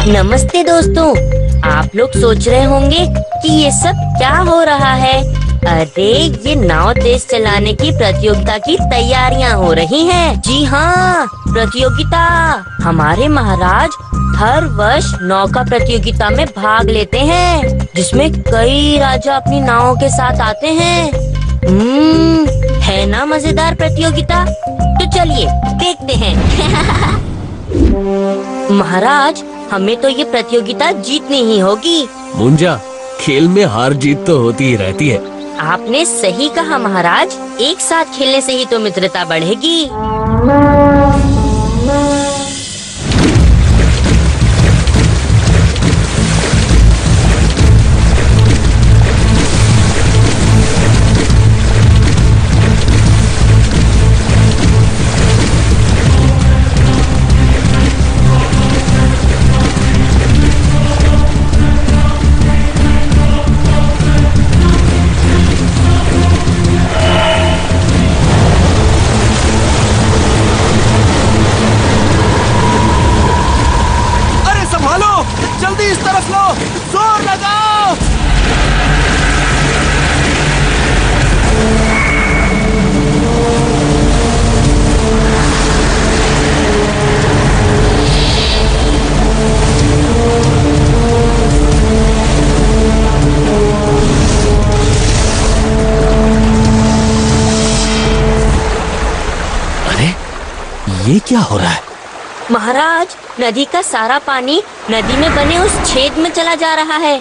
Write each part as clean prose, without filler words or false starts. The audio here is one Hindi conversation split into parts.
नमस्ते दोस्तों, आप लोग सोच रहे होंगे कि ये सब क्या हो रहा है। अरे ये नाव तेज चलाने की प्रतियोगिता की तैयारियां हो रही हैं। जी हाँ, प्रतियोगिता। हमारे महाराज हर वर्ष नौका प्रतियोगिता में भाग लेते हैं, जिसमें कई राजा अपनी नावों के साथ आते हैं। है ना मजेदार प्रतियोगिता? तो चलिए देखते हैं। महाराज, हमें तो ये प्रतियोगिता जीतनी ही होगी। मुंजा, खेल में हार जीत तो होती ही रहती है। आपने सही कहा महाराज, एक साथ खेलने से ही तो मित्रता बढ़ेगी। जल्दी इस तरफ लो, जोर लगाओ। अरे ये क्या हो रहा है? महाराज, नदी का सारा पानी नदी में बने उस छेद में चला जा रहा है।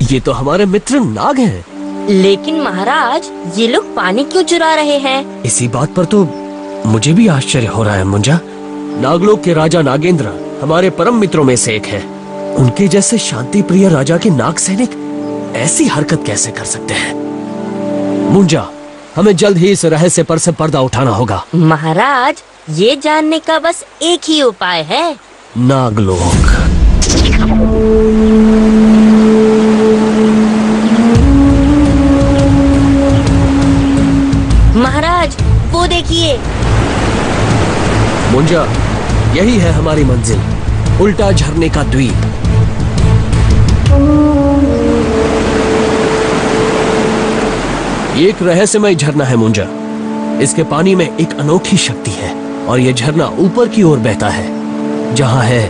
ये तो हमारे मित्र नाग हैं। लेकिन महाराज, ये लोग पानी क्यों चुरा रहे हैं? इसी बात पर तो मुझे भी आश्चर्य हो रहा है मुंजा। नागलोक के राजा नागेंद्र हमारे परम मित्रों में से एक है। उनके जैसे शांति प्रिय राजा के नाग सैनिक ऐसी हरकत कैसे कर सकते हैं? मुंजा, हमें जल्द ही इस रहस्य पर से पर्दा उठाना होगा। महाराज, ये जानने का बस एक ही उपाय है। नागलोक। महाराज, वो देखिए। मुंजा, यही है हमारी मंजिल, उल्टा झरने का द्वीप। एक रहस्यमय झरना है मुंजा। इसके पानी में एक अनोखी शक्ति है और यह झरना ऊपर की ओर बहता है, जहाँ है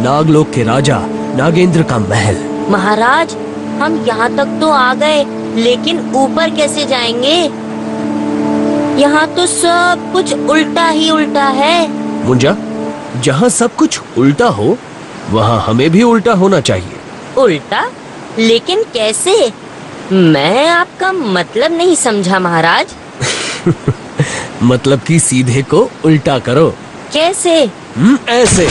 नागलोक के राजा नागेंद्र का महल। महाराज, हम यहाँ तक तो आ गए, लेकिन ऊपर कैसे जाएंगे? यहाँ तो सब कुछ उल्टा ही उल्टा है। मुंजा, जहाँ सब कुछ उल्टा हो, वहाँ हमें भी उल्टा होना चाहिए। उल्टा? लेकिन कैसे? मैं आपका मतलब नहीं समझा महाराज। मतलब कि सीधे को उल्टा करो। कैसे? ऐसे।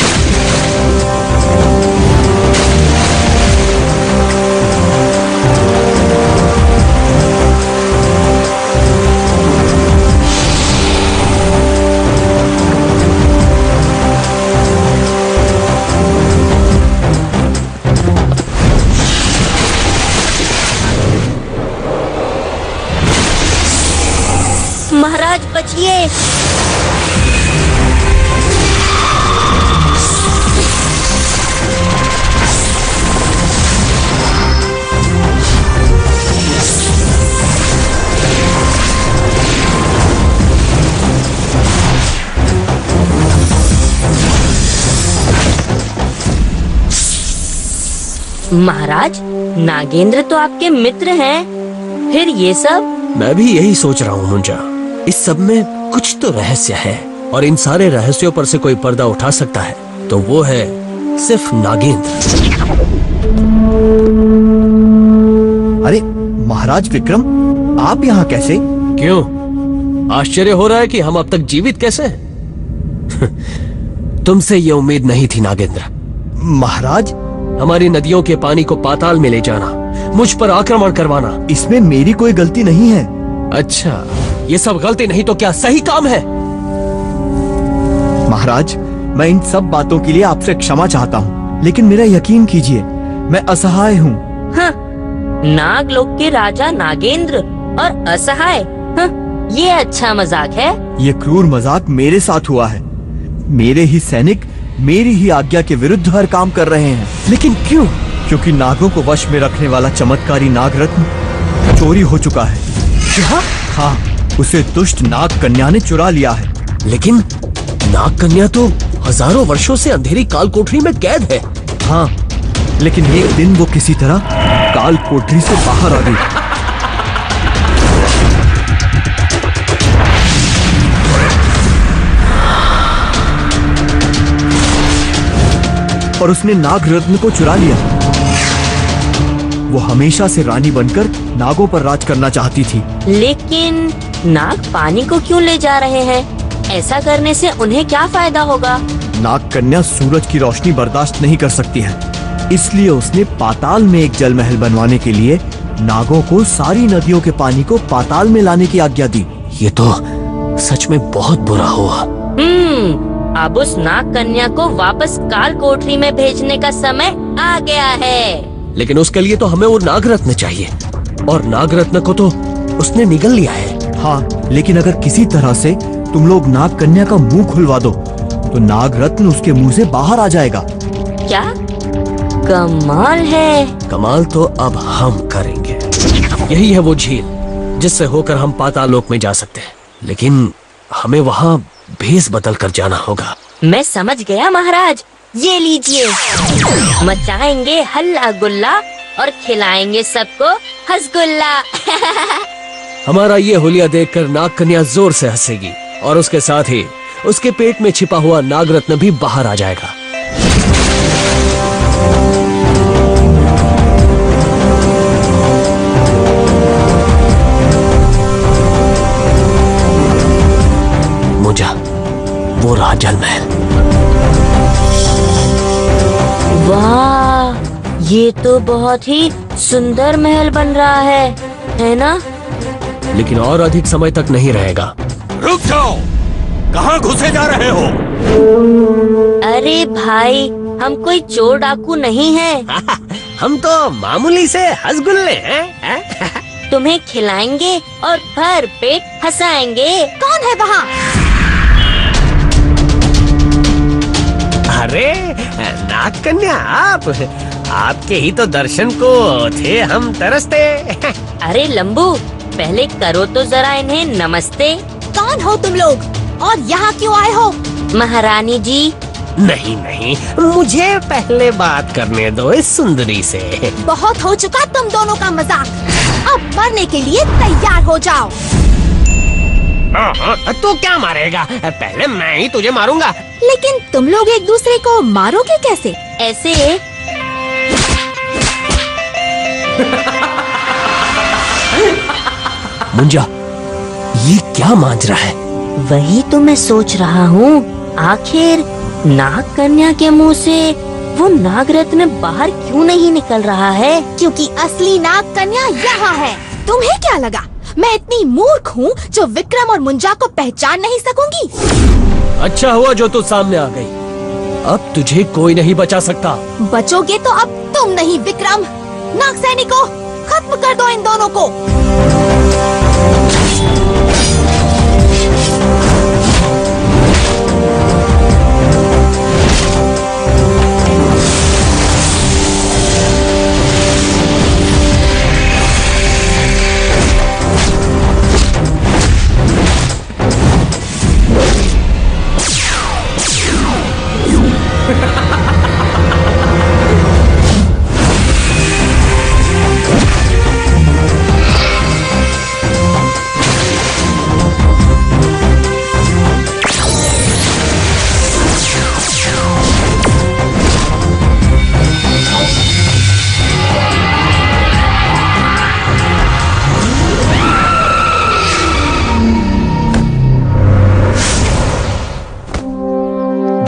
महाराज, बचिए। महाराज, नागेंद्र तो आपके मित्र हैं, फिर ये सब? मैं भी यही सोच रहा हूँ मुंजा। इस सब में कुछ तो रहस्य है, और इन सारे रहस्यों पर से कोई पर्दा उठा सकता है तो वो है सिर्फ नागेंद्र। अरे महाराज विक्रम, आप यहाँ कैसे? क्यों, आश्चर्य हो रहा है कि हम अब तक जीवित कैसे हैं? तुमसे ये उम्मीद नहीं थी नागेंद्र। महाराज, हमारी नदियों के पानी को पाताल में ले जाना, मुझ पर आक्रमण करवाना। इसमें मेरी कोई गलती नहीं है। अच्छा, ये सब गलती नहीं तो क्या सही काम है? महाराज, मैं इन सब बातों के लिए आपसे क्षमा चाहता हूँ, लेकिन मेरा यकीन कीजिए, मैं असहाय हूँ। हाँ, नागलोक के राजा नागेंद्र और असहाय। हाँ, ये अच्छा मजाक है। ये क्रूर मजाक मेरे साथ हुआ है। मेरे ही सैनिक मेरी ही आज्ञा के विरुद्ध हर काम कर रहे हैं। लेकिन क्यों? क्योंकि नागों को वश में रखने वाला चमत्कारी नागरत्न चोरी हो चुका है। क्या? हाँ, उसे दुष्ट नाग कन्या ने चुरा लिया है। लेकिन नाग कन्या तो हजारों वर्षों से अंधेरी काल कोठरी में कैद है। हाँ, लेकिन एक दिन वो किसी तरह काल कोठरी से बाहर आ गई। और उसने नाग रत्न को चुरा लिया। वो हमेशा से रानी बनकर नागों पर राज करना चाहती थी। लेकिन नाग पानी को क्यों ले जा रहे हैं? ऐसा करने से उन्हें क्या फायदा होगा? नाग कन्या सूरज की रोशनी बर्दाश्त नहीं कर सकती है, इसलिए उसने पाताल में एक जल महल बनवाने के लिए नागों को सारी नदियों के पानी को पाताल में लाने की आज्ञा दी। ये तो सच में बहुत बुरा हुआ। अब उस नाग कन्या को वापस काल कोठरी में भेजने का समय आ गया है। लेकिन उसके लिए तो हमें वो नागरत्न चाहिए, और नागरत्न को तो उसने निगल लिया है। हाँ, लेकिन अगर किसी तरह से तुम लोग नाग कन्या का मुंह खुलवा दो तो नागरत्न उसके मुंह से बाहर आ जाएगा। क्या कमाल है! कमाल तो अब हम करेंगे। यही है वो झील जिससे होकर हम पाताल लोक में जा सकते हैं, लेकिन हमें वहाँ भेस बदल कर जाना होगा। मैं समझ गया महाराज, ये लीजिए। मचाएंगे हल्ला गुल्ला और खिलाएंगे सबको हसगुल्ला। हमारा ये हुलिया देखकर नाग कन्या जोर से हंसेगी और उसके साथ ही उसके पेट में छिपा हुआ नागरत्न भी बाहर आ जाएगा। मुझा, वो रहा जल महल। वाह, ये तो बहुत ही सुंदर महल बन रहा है ना? लेकिन और अधिक समय तक नहीं रहेगा। रुक जाओ, कहाँ घुसे जा रहे हो? अरे भाई, हम कोई चोर डाकू नहीं हैं। हम तो मामूली से हसगुल्ले हैं। तुम्हें खिलाएंगे और भर पेट हंसाएंगे। कौन है वहाँ? अरे नाग कन्या, आपके ही तो दर्शन को थे हम तरसते। अरे लंबू, पहले करो तो जरा इन्हें नमस्ते। कौन हो तुम लोग और यहाँ क्यों आए हो? महारानी जी। नहीं नहीं, मुझे पहले बात करने दो इस सुंदरी से। बहुत हो चुका तुम दोनों का मजाक, अब मरने के लिए तैयार हो जाओ। तू क्या मारेगा? पहले मैं ही तुझे मारूंगा। लेकिन तुम लोग एक दूसरे को मारोगे कैसे? ऐसे। मुंजा, ये क्या मांझ रहा है? वही तो मैं सोच रहा हूँ। आखिर नाग कन्या के मुंह से वो नागरत्न बाहर क्यों नहीं निकल रहा है? क्योंकि असली नाग कन्या यहाँ है। तुम्हें क्या लगा मैं इतनी मूर्ख हूँ जो विक्रम और मुंजा को पहचान नहीं सकूंगी? अच्छा हुआ जो तू सामने आ गई। अब तुझे कोई नहीं बचा सकता। बचोगे तो अब तुम नहीं विक्रम। नाग सैनिकों, खत्म कर दो इन दोनों को।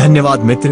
धन्यवाद मित्र,